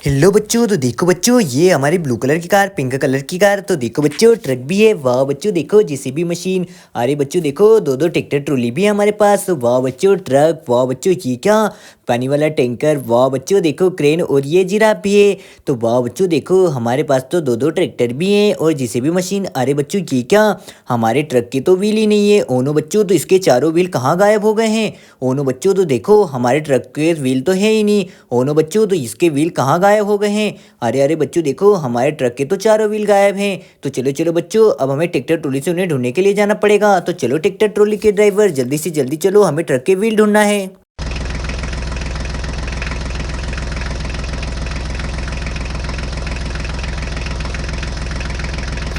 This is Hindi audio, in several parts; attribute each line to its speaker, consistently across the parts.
Speaker 1: हेलो बच्चों, तो देखो बच्चों, ये हमारी ब्लू कलर की कार, पिंक कलर की कार। तो देखो बच्चों, ट्रक भी है। वाह बच्चों, देखो जेसीबी मशीन। अरे बच्चों देखो, दो दो ट्रैक्टर ट्रॉली भी है हमारे पास। तो वाह बच्चों, ट्रक। वाह बच्चों, ये क्या पानी वाला टैंकर। वाह बच्चों देखो, क्रेन और ये जिराफ भी है। तो वाह बच्चों देखो, हमारे पास तो दो दो ट्रैक्टर भी हैं और जेसीबी मशीन। अरे बच्चों, ये क्या, हमारे ट्रक के तो व्हील ही नहीं है। ओनो बच्चों, तो इसके चारों व्हील कहाँ गायब हो गए हैं। ओनो बच्चों, तो देखो हमारे ट्रक के व्हील तो है ही नहीं। ओनो बच्चों, तो इसके व्हील कहाँ गायब हो गए हैं। अरे अरे बच्चों देखो, हमारे ट्रक के तो चारों व्हील गायब हैं। तो चलो चलो बच्चों, अब हमें ट्रैक्टर ट्रॉली से उन्हें ढूंढने के लिए जाना पड़ेगा। तो चलो ट्रैक्टर ट्रॉली के ड्राइवर, जल्दी से जल्दी चलो, हमें ट्रक के व्हील ढूंढना है।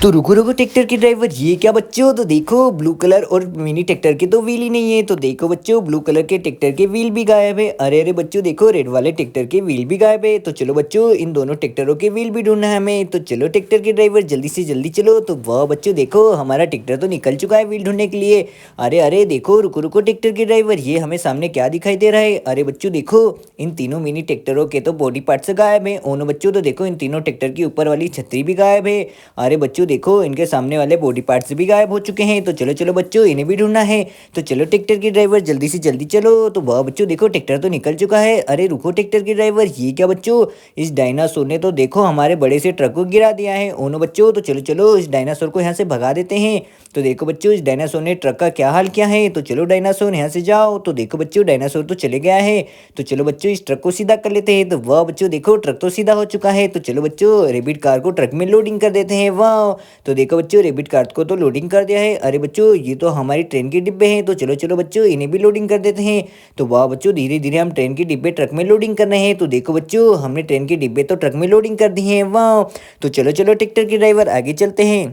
Speaker 1: तो रुको रुको ट्रैक्टर के ड्राइवर, ये क्या बच्चों, तो देखो ब्लू कलर और मिनी ट्रैक्टर के तो व्हील ही नहीं है। तो देखो बच्चों, ब्लू कलर के ट्रैक्टर के व्हील भी गायब है। अरे अरे बच्चों देखो, रेड वाले ट्रैक्टर के व्हील भी गायब है। तो चलो बच्चों, इन दोनों ट्रैक्टरों के व्हील भी ढूंढना है हमें। तो चलो ट्रैक्टर के ड्राइवर, जल्दी से जल्दी चलो। तो वाह बच्चों देखो, हमारा ट्रैक्टर तो निकल चुका है व्हील ढूंढने के लिए। अरे अरे देखो, रुको रुको ट्रैक्टर के ड्राइवर, ये हमें सामने क्या दिखाई दे रहा है। अरे बच्चों देखो, इन तीनों मिनी ट्रैक्टरों के तो बॉडी पार्ट्स गायब है। ओनो बच्चों, तो देखो इन तीनों ट्रैक्टर की ऊपर वाली छतरी भी गायब है। अरे बच्चों देखो, इनके सामने वाले बॉडी पार्ट्स भी गायब हो चुके हैं। तो चलो चलो बच्चों, इन्हें भी ढूंढना है। तो चलो ट्रैक्टर के ड्राइवर, जल्दी से जल्दी चलो। तो वाह बच्चों देखो, ट्रैक्टर तो निकल चुका है। अरे रुको ट्रैक्टर के ड्राइवर, ये क्या बच्चों, इस डायनासोर ने तो देखो हमारे बड़े से ट्रक को गिरा दिया है। ओनो बच्चों, तो चलो चलो, इस डायनासोर को यहाँ से भगा देते हैं। तो देखो बच्चों, इस डायनासोर ने ट्रक का क्या हाल किया है। तो चलो डायनासोर, यहाँ से जाओ। तो देखो बच्चों, डायनासोर तो चले गया है। तो चलो बच्चों, इस ट्रक को सीधा कर लेते हैं। तो वाह बच्चों देखो, ट्रक तो सीधा हो चुका है। तो चलो बच्चों, रेबिट कार को ट्रक में लोडिंग कर देते हैं। वाह, तो देखो बच्चों, रेबिट कार को तो लोडिंग कर दिया है। अरे बच्चों, ये तो हमारी ट्रेन के डिब्बे हैं। तो चलो चलो बच्चों, इन्हें भी लोडिंग कर देते हैं। तो वाह बच्चों, धीरे धीरे हम ट्रेन के डिब्बे ट्रक में लोडिंग कर रहे हैं। तो देखो बच्चों, हमने ट्रेन के डिब्बे तो ट्रक में लोडिंग कर दिए हैं। वाह, तो चलो चलो ट्रैक्टर के ड्राइवर, आगे चलते हैं।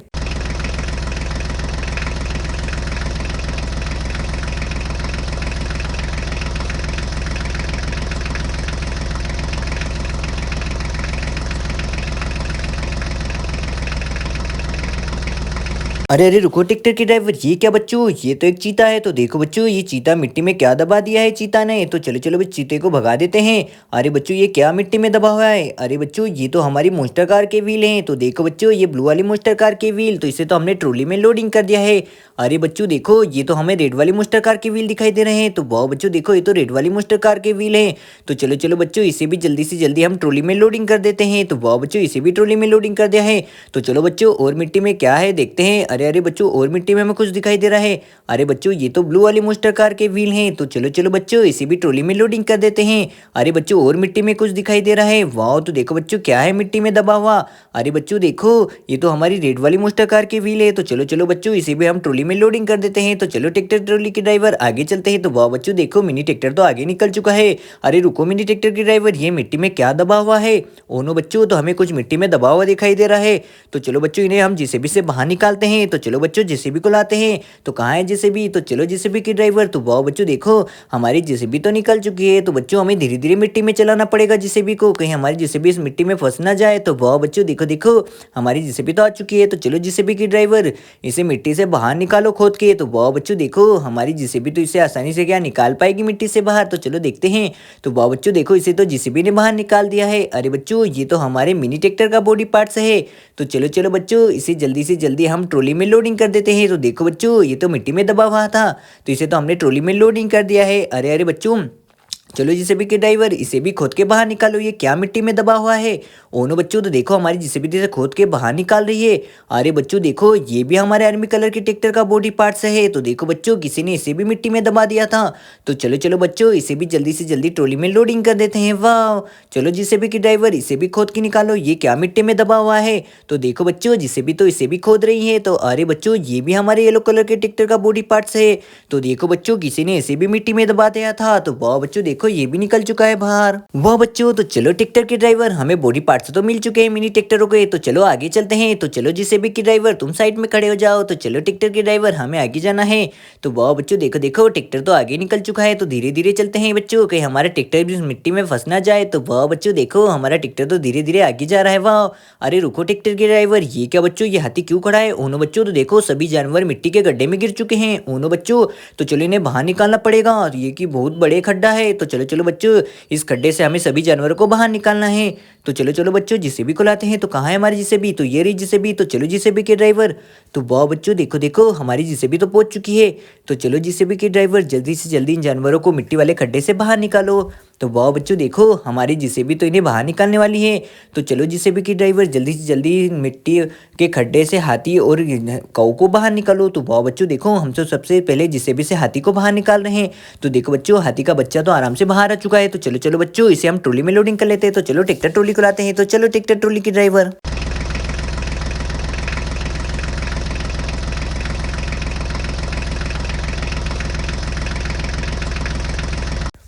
Speaker 1: अरे अरे रुको ट्रैक्टर के ड्राइवर, ये क्या बच्चों, ये तो एक चीता है। तो देखो बच्चों, ये चीता मिट्टी में क्या दबा दिया है चीता ने। तो चलो चलो बच्चों, चीते को भगा देते हैं। अरे बच्चों, ये क्या मिट्टी में दबा हुआ है। अरे बच्चों, ये तो हमारी मोस्टर कार के व्हील हैं। तो देखो बच्चों, ये ब्लू वाली मोस्टर कार के व्हील, तो इसे तो हमने ट्रॉली में लोडिंग कर दिया है। अरे बच्चों देखो, ये तो हमें रेड वाली मोस्टर कार के व्हील दिखाई दे रहे हैं। तो वाह बच्चों देखो, ये तो रेड वाली मोस्टर कार के व्हील हैं। तो चलो चलो बच्चों, इसे भी जल्दी से जल्दी हम ट्रॉली में लोडिंग कर देते हैं। तो वाह बच्चों, इसे भी ट्रॉली में लोडिंग कर दिया है। तो चलो बच्चों, और मिट्टी में क्या है देखते हैं। अरे अरे बच्चों, और मिट्टी में हमें कुछ दिखाई दे रहा है। अरे बच्चों, ये तो ब्लू वाली मोस्टर कार के व्हील हैं। तो चलो चलो बच्चों, इसे भी ट्रॉली में लोडिंग कर देते हैं। अरे बच्चों, और मिट्टी में कुछ दिखाई दे रहा है। वाह, तो देखो बच्चों, क्या है मिट्टी में दबा हुआ। अरे बच्चों देखो, ये तो हमारी रेड वाली मोस्टर कार के व्हील है। तो चलो चलो बच्चों, इसे भी हम ट्रॉली में लोडिंग कर देते हैं। तो चलो ट्रैक्टर ट्रॉली के ड्राइवर, आगे चलते हैं। तो वाह बच्चों देखो, मिनी ट्रैक्टर तो आगे निकल चुका है। अरे रुको मिनी ट्रैक्टर के ड्राइवर, ये मिट्टी में क्या दबा हुआ है। ओनो बच्चों, तो हमें कुछ मिट्टी में दबा हुआ दिखाई दे रहा है। तो चलो बच्चों, इन्हें हम जेसीबी से बाहर निकालते हैं। तो चलो बच्चों, जेसीबी को लाते हैं। तो कहाँ है जेसीबी। तो चलो जेसीबी के ड्राइवर, तो वाह बच्चों देखो, हमारी जेसीबी तो निकल चुकी है। तो बच्चों, हमें धीरे धीरे मिट्टी में चलाना पड़ेगा जेसीबी को, कहीं हमारी जेसीबी इस मिट्टी में फंस ना जाए। तो वाह बच्चों देखो देखो, हमारी जेसीबी तो आ चुकी है। तो चलो जेसीबी के ड्राइवर, इसे मिट्टी से बाहर निकालो खोद के। तो वाह बच्चों देखो, हमारी जेसीबी तो इसे आसानी से क्या निकाल पाएगी मिट्टी से बाहर। तो चलो देखते हैं। तो वाह बच्चों देखो, इसे तो जेसीबी ने बाहर निकाल दिया है। अरे बच्चों, ये तो हमारे मिनी ट्रैक्टर का बॉडी पार्ट्स है। तो चलो चलो बच्चों, इसे जल्दी से जल्दी हम ट्रॉली में लोडिंग कर देते हैं। तो देखो बच्चों, ये तो मिट्टी में दबा हुआ था, तो इसे तो हमने ट्रॉली में लोडिंग कर दिया है। अरे अरे बच्चों, चलो जेसीबी के ड्राइवर, इसे भी खोद के बाहर निकालो। ये क्या मिट्टी में दबा हुआ है। ओनो बच्चों, तो देखो हमारी जेसीबी इसे खोद के बाहर निकाल रही है। अरे बच्चों देखो, ये भी हमारे आर्मी कलर के ट्रैक्टर का बॉडी पार्ट्स है। तो देखो बच्चों, किसी ने इसे भी मिट्टी में दबा दिया था। तो चलो चलो बच्चों, इसे भी जल्दी से जल्दी ट्रॉली में लोडिंग कर देते हैं। वाह, चलो जेसीबी के ड्राइवर, इसे भी खोद के निकालो। ये क्या मिट्टी में दबा हुआ है। तो देखो बच्चों, जेसीबी तो इसे भी खोद रही है। तो अरे बच्चों, ये भी हमारे येलो कलर के ट्रैक्टर का बॉडी पार्ट्स है। तो देखो बच्चों, किसी ने इसे भी मिट्टी में दबा दिया था। तो वाह बच्चों देखो, ये भी निकल चुका है बाहर। वाह बच्चों, तो चलो ट्रैक्टर के ड्राइवर, हमें बॉडी पार्ट्स तो मिल चुके हैं मिनी ट्रैक्टरों के। तो चलो आगे चलते हैं। तो चलो जेसीबी के ड्राइवर, तुम साइड में खड़े हो जाओ। तो चलो ट्रैक्टर के ड्राइवर, हमें आगे जाना है। तो वाह बच्चों देखो देखो, ट्रैक्टर तो आगे निकल चुका है। तो धीरे धीरे चलते हैं बच्चों, कहीं हमारा ट्रैक्टर भी मिट्टी में फंस ना जाए। तो वाह बच्चों देखो, हमारा ट्रैक्टर तो धीरे धीरे आगे जा रहा है। वाह, अरे रुको ट्रैक्टर के ड्राइवर, ये क्या बच्चों, ये हाथी क्यों खड़ा है। ओनो बच्चों, तो देखो सभी जानवर मिट्टी के गड्ढे में गिर चुके हैं। ओनो बच्चों, तो चलो इन्हें बाहर निकालना पड़ेगा। ये की बहुत बड़े खड्डा है। तो चलो चलो बच्चों, इस खड्डे से हमें सभी जानवरों को बाहर निकालना है। तो चलो चलो बच्चों जेसीबी को लाते हैं। तो कहाँ है हमारी जेसीबी? तो ये रही जेसीबी। तो चलो जेसीबी के ड्राइवर। तो वाह बच्चों देखो देखो हमारी जेसीबी तो पहुंच चुकी है। तो चलो जेसीबी के ड्राइवर जल्दी से जल्दी इन जानवरों को मिट्टी वाले खड्डे से बाहर निकालो। तो वाह बच्चों देखो हमारी जेसीबी तो इन्हें बाहर निकालने वाली है। तो चलो जेसीबी के ड्राइवर जल्दी से जल्दी मिट्टी के खड्डे से हाथी और काऊ को बाहर निकालो। तो वाह बच्चों देखो हम तो सबसे पहले जेसीबी से हाथी को बाहर निकाल रहे हैं। तो देखो बच्चों हाथी का बच्चा तो आराम से बाहर आ चुका है। तो चलो चलो बच्चों इसे हम ट्रॉली में लोडिंग कर लेते हैं। तो चलो ट्रैक्टर ट्रॉली को लाते हैं। तो चलो ट्रैक्टर ट्रॉली के ड्राइवर।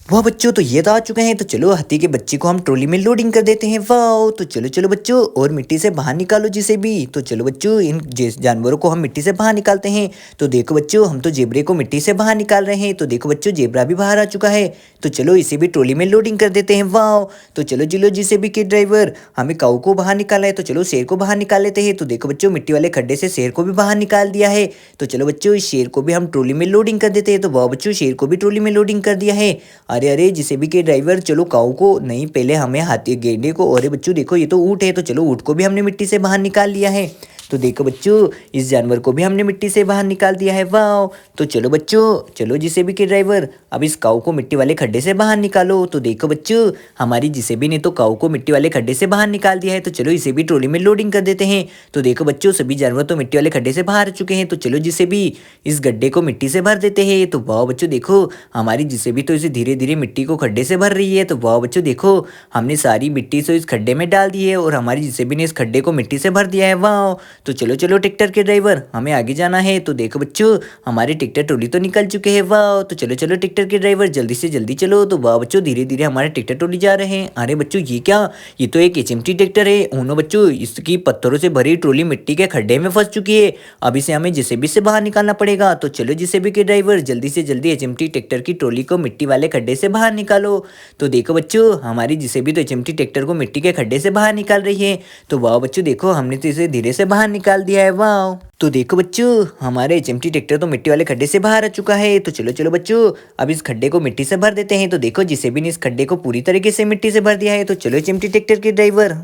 Speaker 1: वाह बच्चों तो ये तो आ चुके हैं। तो चलो हाथी के बच्चे को हम ट्रॉली में लोडिंग कर देते हैं। वाह तो चलो चलो बच्चों और मिट्टी से बाहर निकालो जिसे भी। तो चलो बच्चों इन जानवरों को हम मिट्टी से बाहर निकालते हैं। तो देखो बच्चों हम तो जेबरे को मिट्टी से बाहर निकाल रहे हैं। तो देखो बच्चों जेबरा भी बाहर आ चुका है। तो चलो इसे भी ट्रॉली में लोडिंग कर देते हैं। वाह तो चलो चलो जिसे भी के ड्राइवर हमें काऊ को बाहर निकाला है। तो चलो शेर को बाहर निकाल लेते हैं। तो देखो बच्चों मिट्टी वाले खड्डे से शेर को भी बाहर निकाल दिया है। तो चलो बच्चों इस शेर को भी हम ट्रॉली में लोडिंग कर देते हैं। तो वाह बच्चों शेर को भी ट्रॉली में लोडिंग कर दिया है। अरे अरे जेसीबी के ड्राइवर चलो काऊ को नहीं पहले हमें हाथी गेंडे को। अरे बच्चों देखो ये तो ऊँट है। तो चलो ऊँट को भी हमने मिट्टी से बाहर निकाल लिया है। तो देखो बच्चों इस जानवर को भी हमने मिट्टी से बाहर निकाल दिया है। वाह तो चलो बच्चों चलो जेसीबी के ड्राइवर अब इस काऊ को मिट्टी वाले खड्डे से बाहर निकालो। तो देखो बच्चों हमारी जेसीबी ने तो काऊ को मिट्टी वाले खड्डे से बाहर निकाल दिया है। तो चलो इसे भी ट्रॉली में लोडिंग कर देते हैं। तो देखो बच्चों सभी जानवर तो मिट्टी वाले खड्डे से बाहर आ चुके हैं। तो चलो जेसीबी इस गड्ढे को मिट्टी से भर देते हैं। तो वाह बच्चों देखो हमारी जेसीबी तो इसे धीरे धीरे मिट्टी को खड्डे से भर रही है। तो वाह बच्चों देखो हमने सारी मिट्टी से इस खड्डे में डाल दी है और हमारी जेसीबी ने इस खड्डे को मिट्टी से भर दिया है। वाह तो चलो चलो ट्रैक्टर के ड्राइवर हमें आगे जाना है। तो देखो बच्चों हमारे ट्रैक्टर ट्रॉली तो निकल चुके हैं। वाह तो चलो चलो ट्रैक्टर के ड्राइवर जल्दी से जल्दी चलो। तो वाह बच्चों धीरे धीरे हमारे ट्रैक्टर ट्रॉली जा रहे हैं। अरे बच्चों ये क्या? ये तो एक एचएमटी ट्रैक्टर है। उन्होंने बच्चों इसकी पत्थरों से भरी ट्रॉली मिट्टी के खड्डे में फंस चुकी है। अब इसे हमें जेसीबी से बाहर निकालना पड़ेगा। तो चलो जेसीबी के ड्राइवर जल्दी से जल्दी एचएमटी ट्रैक्टर की ट्रॉली को मिट्टी वाले खड्डे से बाहर निकालो। तो देखो बच्चों हमारी जेसीबी तो एचएमटी ट्रैक्टर को मिट्टी के खड्डे से बाहर निकाल रही है। तो वाह बच्चों देखो हमने तो इसे धीरे से बाहर निकाल दिया है। वाह तो देखो बच्चों हमारे एचएमटी ट्रैक्टर तो मिट्टी वाले खड्डे से बाहर आ चुका है। तो चलो चलो बच्चों अब इस खड्डे को मिट्टी से भर देते हैं। तो देखो जेसीबी ने इस खड्डे को पूरी तरीके से मिट्टी से भर दिया है। तो चलो एचएमटी ट्रैक्टर के ड्राइवर।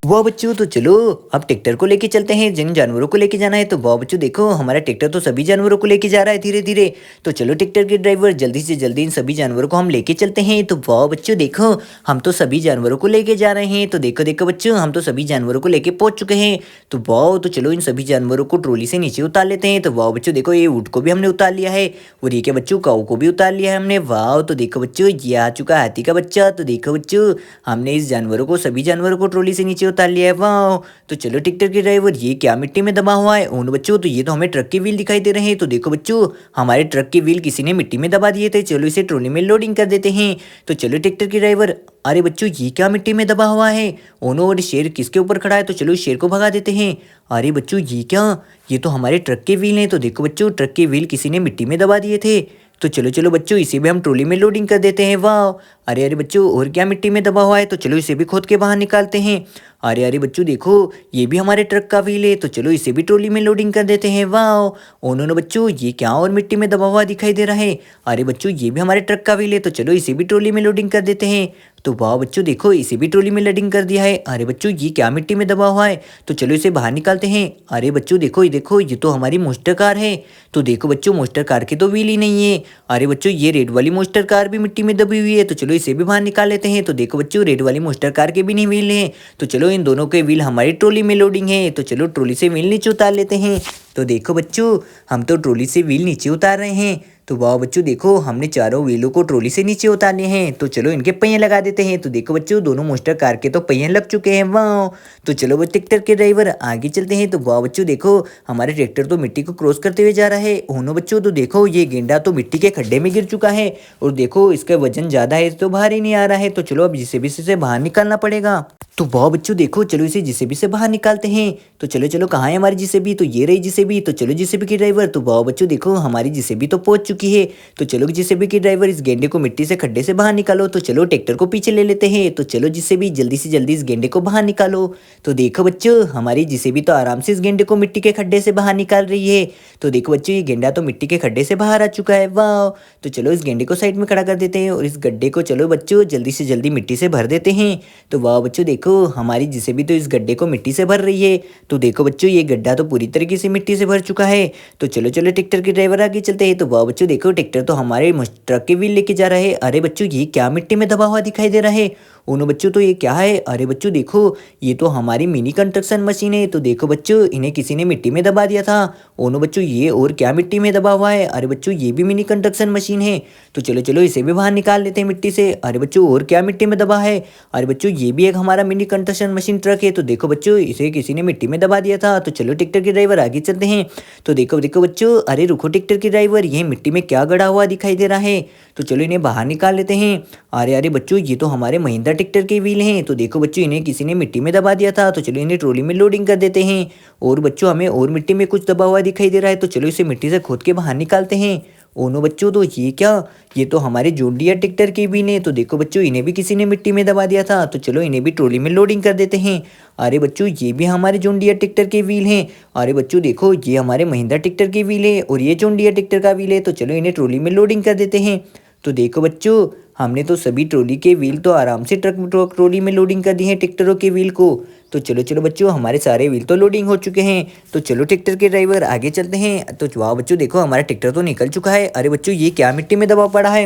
Speaker 1: वाह बच्चों तो चलो अब ट्रैक्टर को लेके चलते हैं। जिन जानवरों को लेके जाना है। तो वाह बच्चों देखो हमारा ट्रैक्टर तो सभी जानवरों को लेके जा रहा है धीरे धीरे। तो चलो ट्रैक्टर के ड्राइवर जल्दी से जल्दी इन सभी जानवरों को हम लेके चलते हैं। तो वाह बच्चों देखो हम तो सभी जानवरों को लेके जा रहे हैं। तो देखो देखो बच्चों हम तो सभी जानवरों को लेके पहुंच चुके हैं। तो वाह तो चलो इन सभी जानवरों को ट्रॉली से नीचे उतार लेते हैं। तो वाह बच्चों देखो ये ऊँट को भी हमने उतार लिया है और ये के बच्चों काऊ को भी उतार लिया है हमने। वाह तो देखो बच्चों ये आ चुका है हाथी का बच्चा। तो देखो बच्चों हमने इस जानवरों को सभी जानवरों को ट्रॉली से नीचे उतार लिया है। वाह तो चलो ट्रैक्टर के ड्राइवर ये क्या मिट्टी में दबा हुआ है? उन बच्चों तो ये तो हमें ट्रक के व्हील दिखाई दे रहे हैं। तो देखो बच्चों हमारे ट्रक के व्हील किसी ने मिट्टी में दबा दिए थे। चलो इसे ट्रॉली में लोडिंग कर देते हैं। तो चलो ट्रैक्टर के ड्राइवर। अरे बच्चों ये क्या मिट्टी में दबा हुआ है? ओनो और शेर किसके ऊपर खड़ा है? तो चलो शेर को भगा देते हैं। अरे बच्चों ये क्या? ये तो हमारे ट्रक के व्हील हैं। तो देखो बच्चों ट्रक के व्हील किसी ने मिट्टी में दबा दिए थे। तो चलो चलो बच्चों इसे भी हम ट्रॉली में लोडिंग कर देते हैं। वाह अरे अरे बच्चों और क्या मिट्टी में दबा हुआ है? तो चलो इसे भी खोद के बाहर निकालते हैं। अरे अरे बच्चों देखो ये भी हमारे ट्रक का व्हील है। तो चलो इसे भी ट्रॉली में लोडिंग कर देते हैं। वाह उन्होंने बच्चों ये क्या और मिट्टी में दबा हुआ दिखाई दे रहा है? अरे बच्चों ये भी हमारे ट्रक का व्हील है। तो चलो इसे भी ट्रॉली में लोडिंग कर देते हैं। तो वाह बच्चों देखो इसे भी ट्रॉली में लोडिंग कर दिया है। अरे बच्चों ये क्या मिट्टी में दबा हुआ है? तो चलो इसे बाहर निकालते हैं। अरे बच्चों देखो ये तो हमारी मोस्टर कार है। तो देखो बच्चों मोस्टर कार के तो व्हील ही नहीं है। अरे बच्चों ये रेड वाली मोस्टर कार भी मिट्टी में दबी हुई है। तो चलो इसे भी बाहर निकाल लेते हैं। तो देखो बच्चों रेड वाली मोस्टर कार के भी नहीं व्हील हैं। तो चलो इन दोनों के व्हील हमारी ट्रॉली में लोडिंग है। तो चलो ट्रॉली से व्हील नीचे उतार लेते हैं। तो देखो बच्चों हम तो ट्रॉली से व्हील नीचे उतार रहे हैं। तो वाह बच्चों देखो हमने चारों व्हीलों को ट्रॉली से नीचे उतारने हैं। तो चलो इनके पहिए लगा देते हैं। तो देखो बच्चों दोनों मोस्टर कार के तो पहिए लग चुके हैं। वाह तो चलो वो ट्रैक्टर के ड्राइवर आगे चलते हैं। तो वाह बच्चों देखो हमारे ट्रैक्टर तो मिट्टी को क्रॉस करते हुए जा रहा है। होनो बच्चों तो देखो ये गेंडा तो मिट्टी के खड्डे में गिर चुका है और देखो इसका वजन ज़्यादा है तो बाहर ही नहीं आ रहा है। तो चलो अब जिसे भी इसे बाहर निकालना पड़ेगा। तो वाह बच्चों देखो, चलो इसे जेसीबी से बाहर निकालते हैं। तो चलो चलो, कहाँ है हमारी जेसीबी? तो ये रही जेसीबी। तो चलो जेसीबी की ड्राइवर। तो वाह बच्चों देखो, हमारी जेसीबी तो पहुंच चुकी है। तो चलो जेसीबी की ड्राइवर, इस गेंडे को मिट्टी से खड्डे से बाहर निकालो। तो चलो ट्रैक्टर को पीछे ले लेते हैं। तो चलो जेसीबी जल्दी से जल्दी इस गेंडे को बाहर निकालो। तो देखो बच्चों, हमारी जेसीबी तो आराम से इस गेंडे को मिट्टी के खड्डे से बाहर निकाल रही है। तो देखो बच्चों, ये गेंडा तो मिट्टी के खड्डे से बाहर आ चुका है। वाह! तो चलो इस गेंडे को साइड में खड़ा कर देते हैं और इस गड्ढे को चलो बच्चों जल्दी से जल्दी मिट्टी से भर देते हैं। तो वाह बच्चों देखो, हमारी जेसीबी तो इस गड्ढे को मिट्टी से भर रही है। तो देखो बच्चों, ये गड्ढा तो पूरी तरीके से मिट्टी से भर चुका है। तो चलो चलो, ट्रैक्टर के ड्राइवर आगे चलते हैं। तो वाह बच्चों देखो, ट्रैक्टर तो हमारे ट्रक के व्हील लेके जा रहा है। अरे बच्चों, ये क्या मिट्टी में दबा हुआ दिखाई दे रहा है? ओनो बच्चों, तो ये क्या है? अरे बच्चों देखो, ये तो हमारी मिनी कंस्ट्रक्शन मशीन है। तो देखो बच्चों, इन्हें किसी ने मिट्टी में दबा दिया था। ओनो बच्चों, ये और क्या मिट्टी में दबा हुआ है? अरे बच्चों, ये भी मिनी कंस्ट्रक्शन मशीन है। तो चलो चलो, इसे भी बाहर निकाल लेते हैं मिट्टी से। अरे बच्चों, और क्या मिट्टी में दबा है? अरे बच्चों, ये भी एक हमारा मिनी कंस्ट्रक्शन मशीन ट्रक है। तो देखो बच्चों, इसे किसी ने मिट्टी में दबा दिया था। तो चलो ट्रैक्टर के ड्राइवर आगे चलते हैं। तो देखो देखो बच्चों, अरे रुको ट्रैक्टर के ड्राइवर, ये मिट्टी में क्या गड़ा हुआ दिखाई दे रहा है? तो चलो इन्हें बाहर निकाल लेते हैं। अरे अरे बच्चों, ये तो हमारे महिंद्रा ट्रैक्टर के व्हील हैं। तो देखो बच्चों, इन्हें किसी ने मिट्टी में दबा दिया था। तो चलो इन्हें ट्रॉली में लोडिंग कर देते हैं। और बच्चों, हमें और मिट्टी में कुछ दबा हुआ दिखाई दे रहा है। तो चलो इसे मिट्टी से खोद के बाहर निकालते हैं। ओनो बच्चों, तो ये क्या? ये तो हमारे जॉन डियर ट्रैक्टर के व्हील हैं। तो देखो बच्चों, इन्हें भी किसी ने मिट्टी में दबा दिया था। तो चलो इन्हें भी ट्रॉली में लोडिंग कर देते हैं। अरे बच्चों, ये भी हमारे जॉन डियर ट्रैक्टर के व्हील हैं। अरे बच्चों देखो, ये हमारे महिंद्रा ट्रैक्टर के व्हील है और ये जॉन डियर ट्रैक्टर का व्हील है। तो चलो इन्हें ट्रॉली में लोडिंग कर देते हैं। तो देखो बच्चों, हमने तो सभी ट्रॉली के व्हील तो आराम से ट्रक ट्रॉली में लोडिंग कर दिए हैं ट्रैक्टरों के व्हील को। तो चलो चलो बच्चों, हमारे सारे व्हील तो लोडिंग हो चुके हैं। तो चलो ट्रैक्टर के ड्राइवर आगे चलते हैं। तो वाह बच्चों देखो, हमारा ट्रैक्टर तो निकल चुका है। अरे बच्चों, ये क्या मिट्टी में दबा पड़ा है?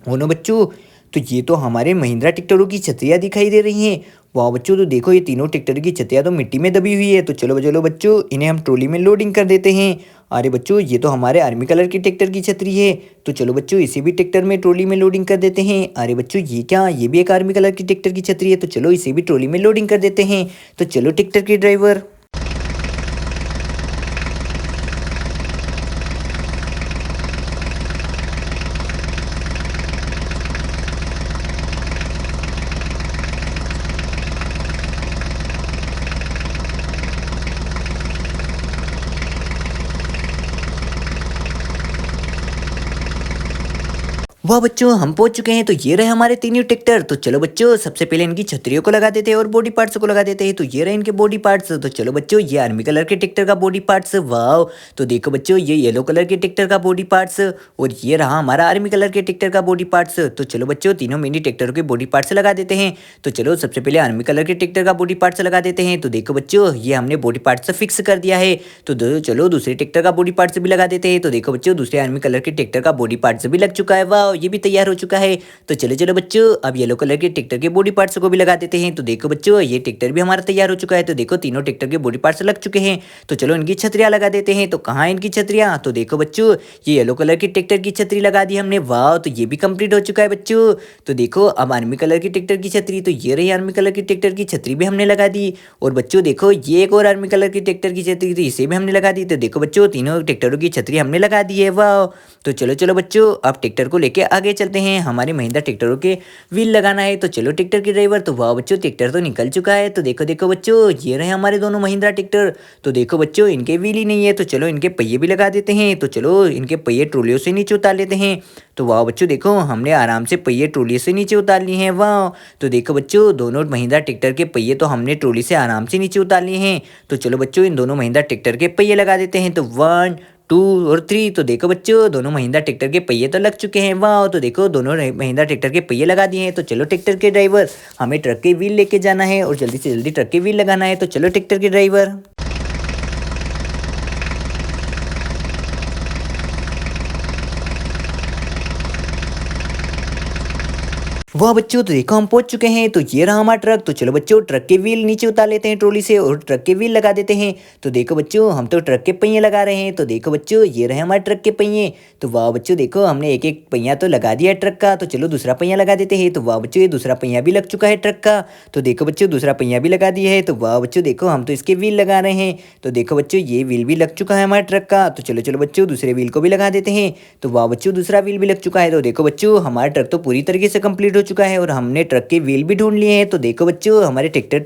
Speaker 1: ओनो बच्चों, तो ये तो हमारे महिंद्रा ट्रैक्टरों की छतरियाँ दिखाई दे रही हैं। वाह बच्चों, तो देखो, ये तीनों ट्रैक्टर की छतरियाँ तो मिट्टी में दबी हुई है। तो चलो चलो बच्चों, इन्हें हम ट्रॉली में लोडिंग कर देते हैं। अरे बच्चों, ये तो हमारे आर्मी कलर की ट्रैक्टर की छतरी है। तो चलो बच्चों, इसे भी ट्रैक्टर में ट्रॉली में लोडिंग कर देते हैं। अरे बच्चों, ये क्या? ये भी एक आर्मी कलर की ट्रैक्टर की छतरी है। तो चलो इसे भी ट्रॉली में लोडिंग कर देते हैं। तो चलो ट्रैक्टर के ड्राइवर। वाह बच्चों, हम पहुंच चुके हैं। तो ये रहे हमारे तीनों ट्रैक्टर। तो चलो बच्चों, सबसे पहले इनकी छतरियों को लगा देते हैं और बॉडी पार्ट्स को लगा देते हैं। तो ये रहे इनके बॉडी पार्ट्स। तो चलो बच्चों, ये आर्मी कलर के ट्रैक्टर का बॉडी पार्ट्स। वाह! तो देखो बच्चों, ये येलो कलर के ट्रैक्टर का बॉडी पार्ट्स और ये रहा हमारा आर्मी कलर के ट्रैक्टर का बॉडी पार्ट्स। तो चलो बच्चों, तीनों मिनी ट्रैक्टरों के बॉडी पार्ट्स लगा देते हैं। तो चलो सबसे पहले आर्मी कलर के ट्रैक्टर का बॉडी पार्ट्स लगा देते हैं। तो देखो बच्चों, ये हमने बॉडी पार्ट्स फिक्स कर दिया है। तो चलो दूसरे ट्रैक्टर का बॉडी पार्ट्स भी लगा देते हैं। तो देखो बच्चों, दूसरे आर्मी कलर के ट्रैक्टर का बॉडी पार्ट्स भी लग चुका है। वाह! ये भी तैयार हो चुका है। तो चलो चलो बच्चों, अब येलो कलर के ट्रैक्टर के बॉडी पार्ट्स को भी लगा देते हैं। तो देखो बच्चों, ये ट्रैक्टर भी हमारा तैयार हो चुका है। तो देखो, तीनों ट्रैक्टर के बॉडी पार्ट्स लग चुके हैं। तो चलो इनकी छतरियां लगा देते हैं। तो कहाँ है इनकी छतरियां? तो देखो बच्चों, ये येलो कलर की ट्रैक्टर की छतरी लगा दी हमने। वाह! तो ये भी कंप्लीट हो चुका है बच्चों। तो देखो, अब आर्मी कलर की ट्रैक्टर की छतरी, तो ये रही आर्मी कलर की ट्रैक्टर की छतरी भी हमने लगा दी। और बच्चों देखो, ये एक और आर्मी कलर की ट्रैक्टर की छतरी थी, इसे भी हमने लगा दी। तो देखो बच्चों, तीनों ट्रैक्टरों की छतरी हमने लगा दी है। वाह! तो चलो चलो बच्चों, अब ट्रैक्टर को लेके आगे चलते हैं। हमारे महिंद्रा ट्रैक्टरों के व्हील लगाना है। तो चलो ट्रैक्टर के ड्राइवर। तो वाह बच्चों, ट्रैक्टर तो निकल चुका है। तो देखो देखो बच्चों, ये रहे हमारे दोनों महिंद्रा ट्रैक्टर। तो देखो बच्चों, इनके व्हील ही नहीं है। तो चलो इनके पहिए भी लगा देते हैं। तो चलो इनके पहिए ट्रॉलियों से नीचे उतार लेते हैं। तो वाह बच्चों देखो, हमने आराम से पहिए ट्रॉली से नीचे उतार लिए हैं। वाह! तो देखो बच्चों, दोनों महिंद्रा ट्रैक्टर के पहिए तो हमने ट्रॉली से आराम से नीचे उतार लिए हैं। तो चलो बच्चों, इन दोनों महिंद्रा ट्रैक्टर के पहिए लगा देते हैं। तो 1 2 और 3। तो देखो बच्चों, दोनों महिंद्रा ट्रैक्टर के पहिए तो लग चुके हैं। वाह! तो देखो, दोनों महिंद्रा ट्रैक्टर के पहिए लगा दिए हैं। तो चलो ट्रैक्टर के ड्राइवर, हमें ट्रक के व्हील लेके जाना है और जल्दी से जल्दी ट्रक के व्हील लगाना है। तो चलो ट्रैक्टर के ड्राइवर। वाह बच्चों, तो देखो हम पहुंच चुके हैं। तो ये रहा हमारा ट्रक। तो चलो बच्चों, ट्रक के व्हील नीचे उतार लेते हैं ट्रॉली से और ट्रक के व्हील लगा देते हैं। तो देखो बच्चों, हम तो ट्रक के पहिए लगा रहे हैं। तो देखो बच्चों, ये रहे हमारे ट्रक के पहिए। तो वाह बच्चों देखो, हमने एक एक पहिया तो लगा दिया है ट्रक का। तो चलो दूसरा पहिया लगा देते हैं। तो वाह बच्चों, ये दूसरा पहिया भी लग चुका है ट्रक का। तो देखो बच्चों, दूसरा पहिया भी लगा दिया है। तो वाह बच्चों देखो, हम तो इसके व्हील लगा रहे हैं। तो देखो बच्चों, ये व्हील भी लग चुका है हमारे ट्रक का। तो चलो चलो बच्चों, दूसरे व्हील को भी लगा देते हैं। तो वाह बच्चों, दूसरा व्हील भी लग चुका है। तो देखो बच्चों, हमारा ट्रक तो पूरी तरीके से कंप्लीट हो चुका है और हमने ट्रक के व्हील भी ढूंढ लिए हैं। तो देखो बच्चों हमारे ट्रैक्टर